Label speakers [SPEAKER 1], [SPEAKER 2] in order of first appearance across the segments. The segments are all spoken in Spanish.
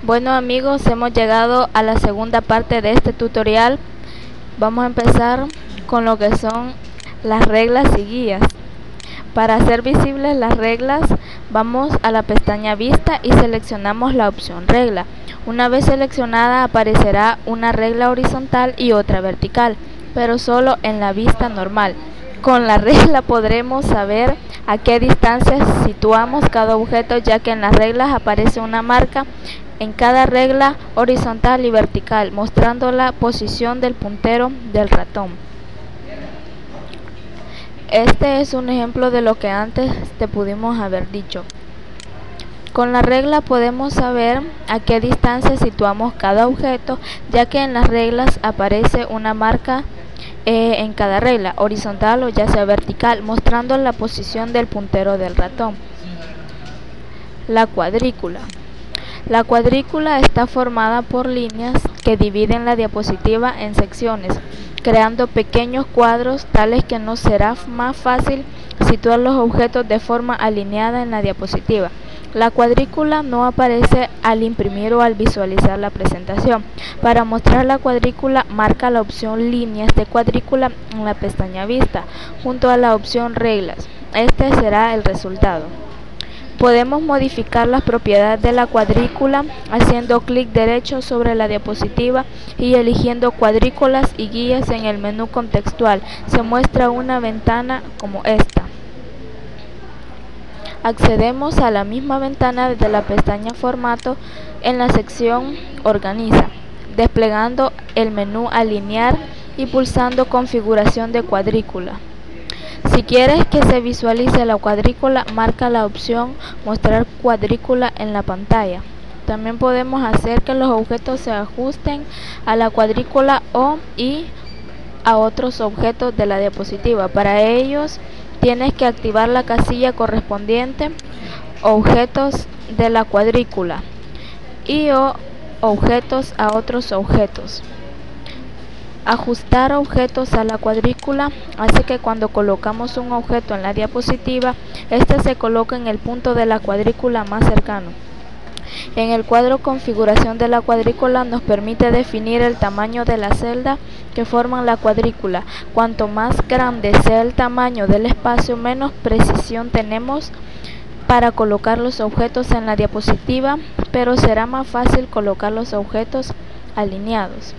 [SPEAKER 1] Bueno amigos, hemos llegado a la segunda parte de este tutorial. Vamos a empezar con lo que son las reglas y guías. Para hacer visibles las reglas, vamos a la pestaña Vista y seleccionamos la opción Regla. Una vez seleccionada aparecerá una regla horizontal y otra vertical, pero solo en la vista normal. Con la regla podremos saber a qué distancia situamos cada objeto, ya que en las reglas aparece una marca en cada regla horizontal y vertical, mostrando la posición del puntero del ratón. Este es un ejemplo de lo que antes te pudimos haber dicho. Con la regla podemos saber a qué distancia situamos cada objeto, ya que en las reglas aparece una marca en cada regla, horizontal o ya sea vertical, mostrando la posición del puntero del ratón. La cuadrícula. La cuadrícula está formada por líneas que dividen la diapositiva en secciones, creando pequeños cuadros tales que nos será más fácil situar los objetos de forma alineada en la diapositiva. La cuadrícula no aparece al imprimir o al visualizar la presentación. Para mostrar la cuadrícula, marca la opción Líneas de cuadrícula en la pestaña Vista, junto a la opción Reglas. Este será el resultado. Podemos modificar las propiedades de la cuadrícula haciendo clic derecho sobre la diapositiva y eligiendo cuadrículas y guías en el menú contextual. Se muestra una ventana como esta. Accedemos a la misma ventana desde la pestaña Formato en la sección Organiza, desplegando el menú Alinear y pulsando Configuración de cuadrícula. Si quieres que se visualice la cuadrícula, marca la opción Mostrar cuadrícula en la pantalla. También podemos hacer que los objetos se ajusten a la cuadrícula y a otros objetos de la diapositiva. Para ellos tienes que activar la casilla correspondiente Objetos de la cuadrícula y objetos a otros objetos. Ajustar objetos a la cuadrícula hace que cuando colocamos un objeto en la diapositiva, este se coloque en el punto de la cuadrícula más cercano. En el cuadro Configuración de la cuadrícula nos permite definir el tamaño de la celda que forman la cuadrícula. Cuanto más grande sea el tamaño del espacio, menos precisión tenemos para colocar los objetos en la diapositiva, pero será más fácil colocar los objetos alineados.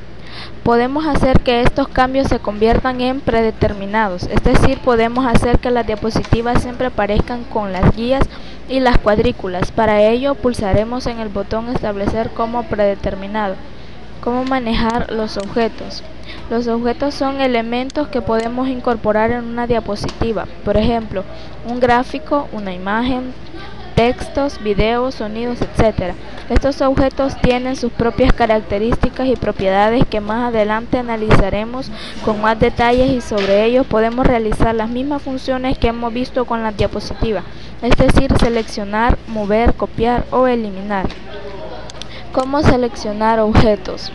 [SPEAKER 1] Podemos hacer que estos cambios se conviertan en predeterminados, es decir, podemos hacer que las diapositivas siempre aparezcan con las guías y las cuadrículas. Para ello, pulsaremos en el botón Establecer como predeterminado. ¿Cómo manejar los objetos? Los objetos son elementos que podemos incorporar en una diapositiva, por ejemplo, un gráfico, una imagen, textos, videos, sonidos, etc. Estos objetos tienen sus propias características y propiedades que más adelante analizaremos con más detalles, y sobre ellos podemos realizar las mismas funciones que hemos visto con la diapositiva, es decir, seleccionar, mover, copiar o eliminar. ¿Cómo seleccionar objetos?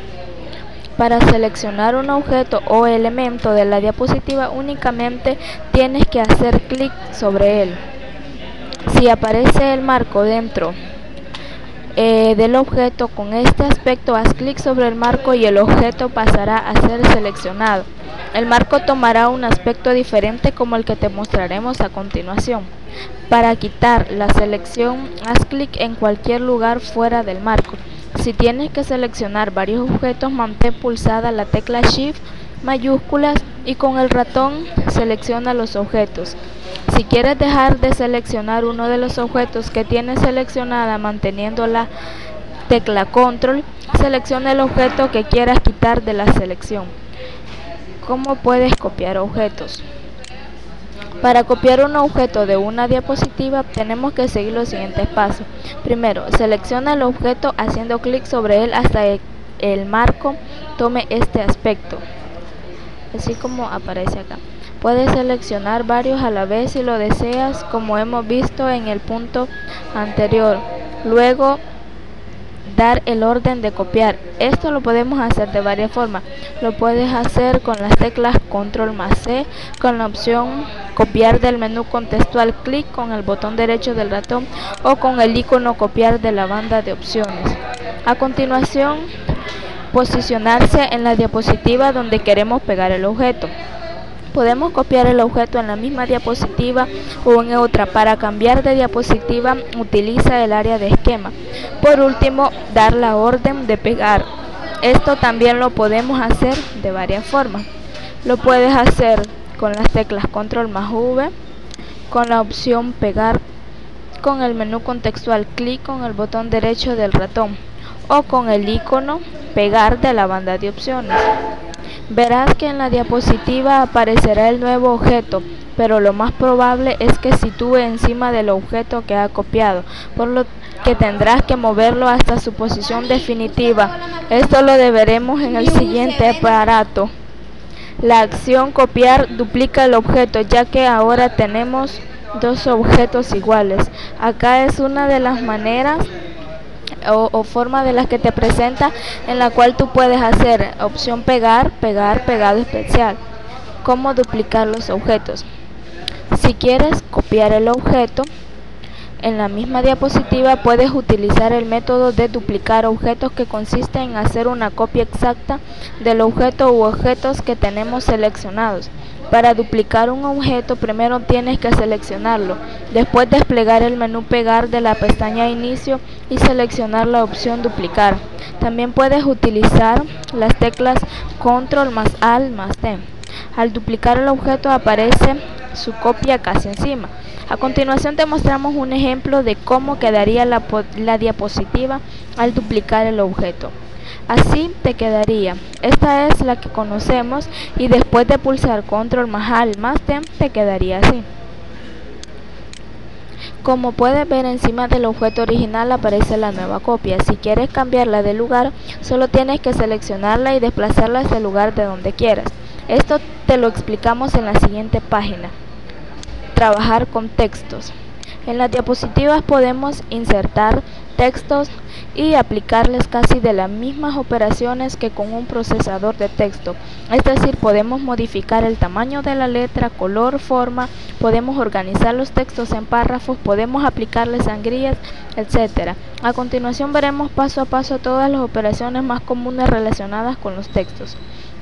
[SPEAKER 1] Para seleccionar un objeto o elemento de la diapositiva únicamente tienes que hacer clic sobre él. Si aparece el marco dentro del objeto con este aspecto, haz clic sobre el marco y el objeto pasará a ser seleccionado. El marco tomará un aspecto diferente como el que te mostraremos a continuación. Para quitar la selección, haz clic en cualquier lugar fuera del marco. Si tienes que seleccionar varios objetos, mantén pulsada la tecla Shift mayúsculas y con el ratón selecciona los objetos. Si quieres dejar de seleccionar uno de los objetos que tienes seleccionada manteniendo la tecla Control, selecciona el objeto que quieras quitar de la selección. ¿Cómo puedes copiar objetos? Para copiar un objeto de una diapositiva tenemos que seguir los siguientes pasos. Primero, selecciona el objeto haciendo clic sobre él hasta el marco tome este aspecto, así como aparece acá. Puedes seleccionar varios a la vez si lo deseas, como hemos visto en el punto anterior. Luego, dar el orden de copiar. Esto lo podemos hacer de varias formas. Lo puedes hacer con las teclas Control más C, con la opción Copiar del menú contextual, clic con el botón derecho del ratón o con el icono Copiar de la banda de opciones. A continuación, posicionarse en la diapositiva donde queremos pegar el objeto. Podemos copiar el objeto en la misma diapositiva o en otra. Para cambiar de diapositiva, utiliza el área de esquema. Por último, dar la orden de pegar. Esto también lo podemos hacer de varias formas. Lo puedes hacer con las teclas Control más V, con la opción pegar, con el menú contextual clic con el botón derecho del ratón o con el icono pegar de la banda de opciones. Verás que en la diapositiva aparecerá el nuevo objeto, pero lo más probable es que sitúe encima del objeto que ha copiado, por lo que tendrás que moverlo hasta su posición definitiva. Esto lo veremos en el siguiente aparato. La acción copiar duplica el objeto, ya que ahora tenemos dos objetos iguales. Acá es una de las maneras o forma de las que te presenta, en la cual tú puedes hacer opción pegar, pegar, pegado especial. Cómo duplicar los objetos. Si quieres copiar el objeto en la misma diapositiva, puedes utilizar el método de duplicar objetos, que consiste en hacer una copia exacta del objeto u objetos que tenemos seleccionados. Para duplicar un objeto, primero tienes que seleccionarlo, después desplegar el menú pegar de la pestaña inicio y seleccionar la opción duplicar. También puedes utilizar las teclas Control más Alt más T. Al duplicar el objeto aparece su copia casi encima. A continuación te mostramos un ejemplo de cómo quedaría la diapositiva al duplicar el objeto. Así te quedaría. Esta es la que conocemos y después de pulsar Control más Alt más T te quedaría así. Como puedes ver, encima del objeto original aparece la nueva copia. Si quieres cambiarla de lugar, solo tienes que seleccionarla y desplazarla hasta el lugar de donde quieras. Esto te lo explicamos en la siguiente página. Trabajar con textos. En las diapositivas podemos insertar textos y aplicarles casi de las mismas operaciones que con un procesador de texto. Es decir, podemos modificar el tamaño de la letra, color, forma, podemos organizar los textos en párrafos, podemos aplicarles sangrías, etc. A continuación veremos paso a paso todas las operaciones más comunes relacionadas con los textos.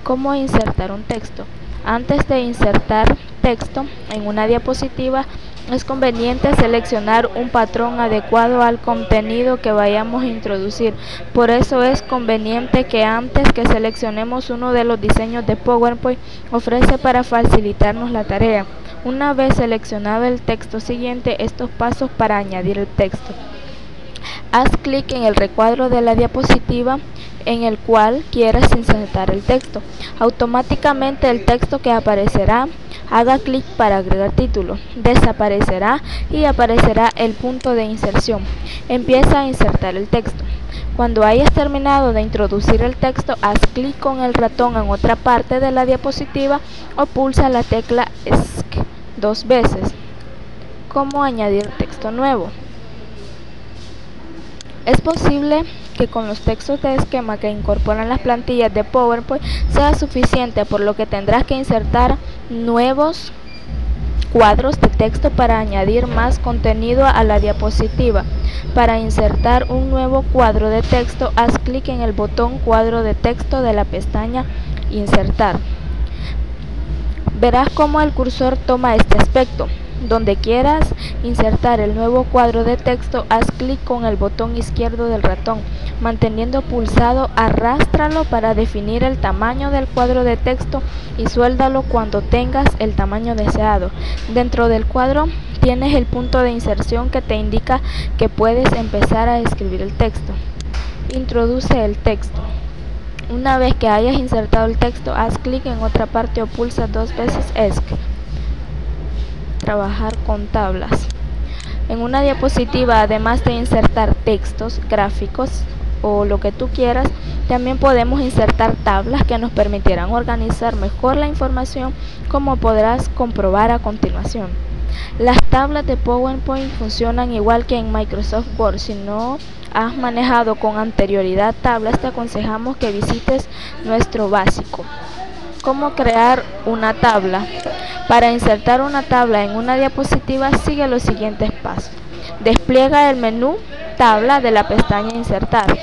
[SPEAKER 1] ¿Cómo insertar un texto? Antes de insertar texto en una diapositiva, es conveniente seleccionar un patrón adecuado al contenido que vayamos a introducir. Por eso es conveniente que antes que seleccionemos uno de los diseños de PowerPoint ofrece para facilitarnos la tarea. Una vez seleccionado el texto, siguiente estos pasos para añadir el texto. Haz clic en el recuadro de la diapositiva en el cual quieras insertar el texto. Automáticamente el texto que aparecerá, haga clic para agregar título, desaparecerá y aparecerá el punto de inserción. Empieza a insertar el texto. Cuando hayas terminado de introducir el texto, haz clic con el ratón en otra parte de la diapositiva o pulsa la tecla ESC 2 veces. ¿Cómo añadir texto nuevo? Es posible que con los textos de esquema que incorporan las plantillas de PowerPoint sea suficiente, por lo que tendrás que insertar nuevos cuadros de texto para añadir más contenido a la diapositiva. Para insertar un nuevo cuadro de texto, haz clic en el botón cuadro de texto de la pestaña Insertar. Verás cómo el cursor toma este aspecto. Donde quieras insertar el nuevo cuadro de texto, haz clic con el botón izquierdo del ratón. Manteniendo pulsado, arrástralo para definir el tamaño del cuadro de texto y suéltalo cuando tengas el tamaño deseado. Dentro del cuadro tienes el punto de inserción que te indica que puedes empezar a escribir el texto. Introduce el texto. Una vez que hayas insertado el texto, haz clic en otra parte o pulsa 2 veces ESC. Trabajar con tablas. En una diapositiva, además de insertar textos, gráficos o lo que tú quieras, también podemos insertar tablas que nos permitirán organizar mejor la información, como podrás comprobar a continuación. Las tablas de PowerPoint funcionan igual que en Microsoft Word. Si no has manejado con anterioridad tablas, te aconsejamos que visites nuestro básico. ¿Cómo crear una tabla? Para insertar una tabla en una diapositiva, sigue los siguientes pasos. Despliega el menú Tabla de la pestaña Insertar.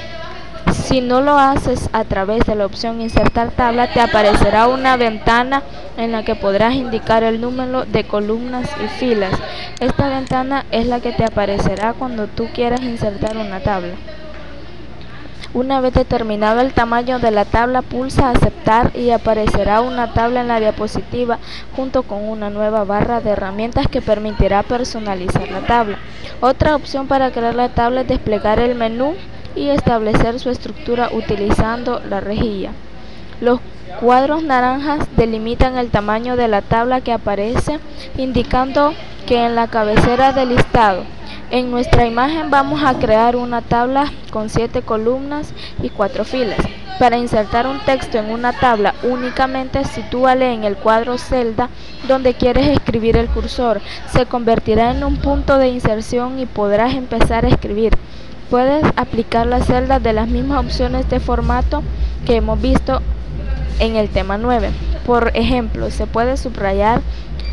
[SPEAKER 1] Si no lo haces a través de la opción Insertar tabla, te aparecerá una ventana en la que podrás indicar el número de columnas y filas. Esta ventana es la que te aparecerá cuando tú quieras insertar una tabla. Una vez determinado el tamaño de la tabla, pulsa Aceptar y aparecerá una tabla en la diapositiva junto con una nueva barra de herramientas que permitirá personalizar la tabla. Otra opción para crear la tabla es desplegar el menú y establecer su estructura utilizando la rejilla. Los cuadros naranjas delimitan el tamaño de la tabla que aparece, indicando que en la cabecera del listado. En nuestra imagen vamos a crear una tabla con 7 columnas y 4 filas. Para insertar un texto en una tabla, únicamente sitúale en el cuadro celda donde quieres escribir el cursor. Se convertirá en un punto de inserción y podrás empezar a escribir. Puedes aplicar las celdas de las mismas opciones de formato que hemos visto en el tema 9. Por ejemplo, se puede subrayar,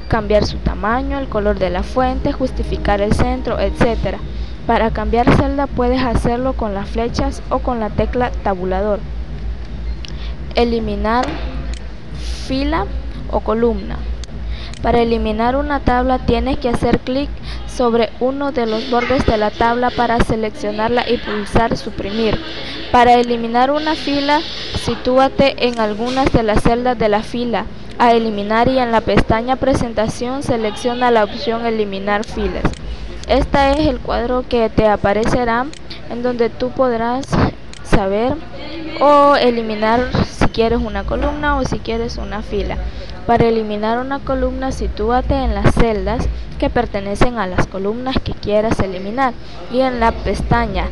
[SPEAKER 1] cambiar su tamaño, el color de la fuente, justificar el centro, etc. Para cambiar celda puedes hacerlo con las flechas o con la tecla tabulador. Eliminar fila o columna. Para eliminar una tabla tienes que hacer clic sobre uno de los bordes de la tabla para seleccionarla y pulsar suprimir. Para eliminar una fila, sitúate en algunas de las celdas de la fila a eliminar y en la pestaña presentación selecciona la opción eliminar filas. Este es el cuadro que te aparecerá en donde tú podrás saber o eliminar si quieres una columna o si quieres una fila. Para eliminar una columna, sitúate en las celdas que pertenecen a las columnas que quieras eliminar y en la pestaña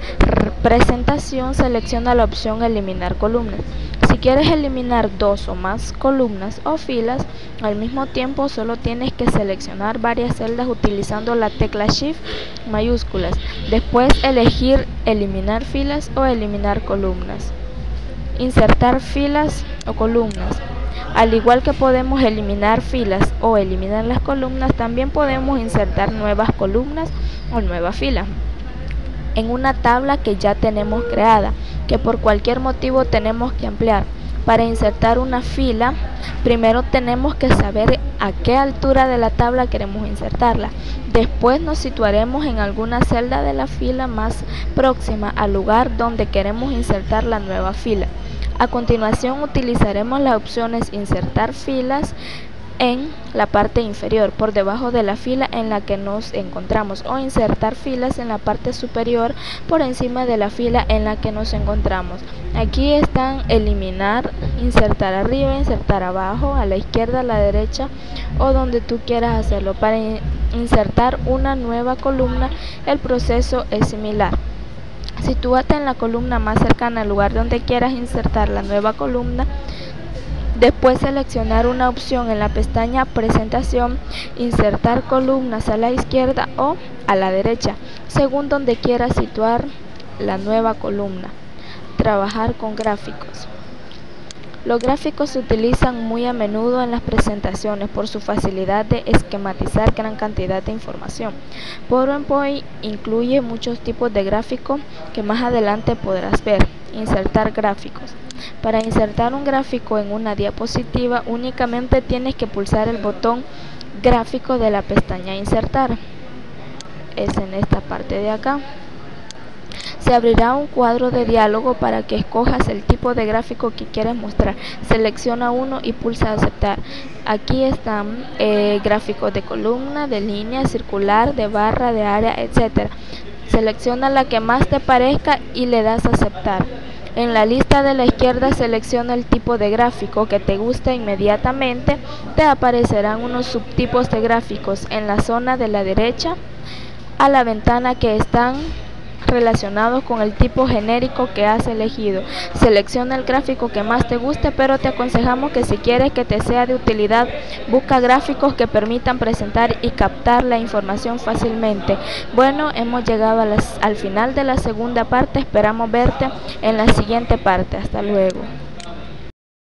[SPEAKER 1] presentación selecciona la opción eliminar columnas. Si quieres eliminar 2 o más columnas o filas al mismo tiempo, solo tienes que seleccionar varias celdas utilizando la tecla Shift mayúsculas. Después elegir eliminar filas o eliminar columnas. Insertar filas o columnas. Al igual que podemos eliminar filas o eliminar las columnas, también podemos insertar nuevas columnas o nuevas filas en una tabla que ya tenemos creada, que por cualquier motivo tenemos que ampliar. Para insertar una fila, primero tenemos que saber a qué altura de la tabla queremos insertarla. Después nos situaremos en alguna celda de la fila más próxima al lugar donde queremos insertar la nueva fila. A continuación utilizaremos las opciones insertar filas en la parte inferior por debajo de la fila en la que nos encontramos o insertar filas en la parte superior por encima de la fila en la que nos encontramos. Aquí están eliminar, insertar arriba, insertar abajo, a la izquierda, a la derecha o donde tú quieras hacerlo. Para insertar una nueva columna el proceso es similar. Sitúate en la columna más cercana al lugar donde quieras insertar la nueva columna. Después seleccionar una opción en la pestaña presentación, insertar columnas a la izquierda o a la derecha, según donde quieras situar la nueva columna. Trabajar con gráficos. Los gráficos se utilizan muy a menudo en las presentaciones por su facilidad de esquematizar gran cantidad de información. PowerPoint incluye muchos tipos de gráficos que más adelante podrás ver. Insertar gráficos. Para insertar un gráfico en una diapositiva, únicamente tienes que pulsar el botón gráfico de la pestaña Insertar. Es en esta parte de acá. Se abrirá un cuadro de diálogo para que escojas el tipo de gráfico que quieres mostrar. Selecciona uno y pulsa aceptar. Aquí están gráficos de columna, de línea, circular, de barra, de área, etc. Selecciona la que más te parezca y le das a aceptar. En la lista de la izquierda selecciona el tipo de gráfico que te gusta. Inmediatamente te aparecerán unos subtipos de gráficos en la zona de la derecha a la ventana que están relacionados con el tipo genérico que has elegido. Selecciona el gráfico que más te guste, pero te aconsejamos que si quieres que te sea de utilidad, busca gráficos que permitan presentar y captar la información fácilmente. Bueno, hemos llegado al final de la segunda parte. Esperamos verte en la siguiente parte. Hasta luego.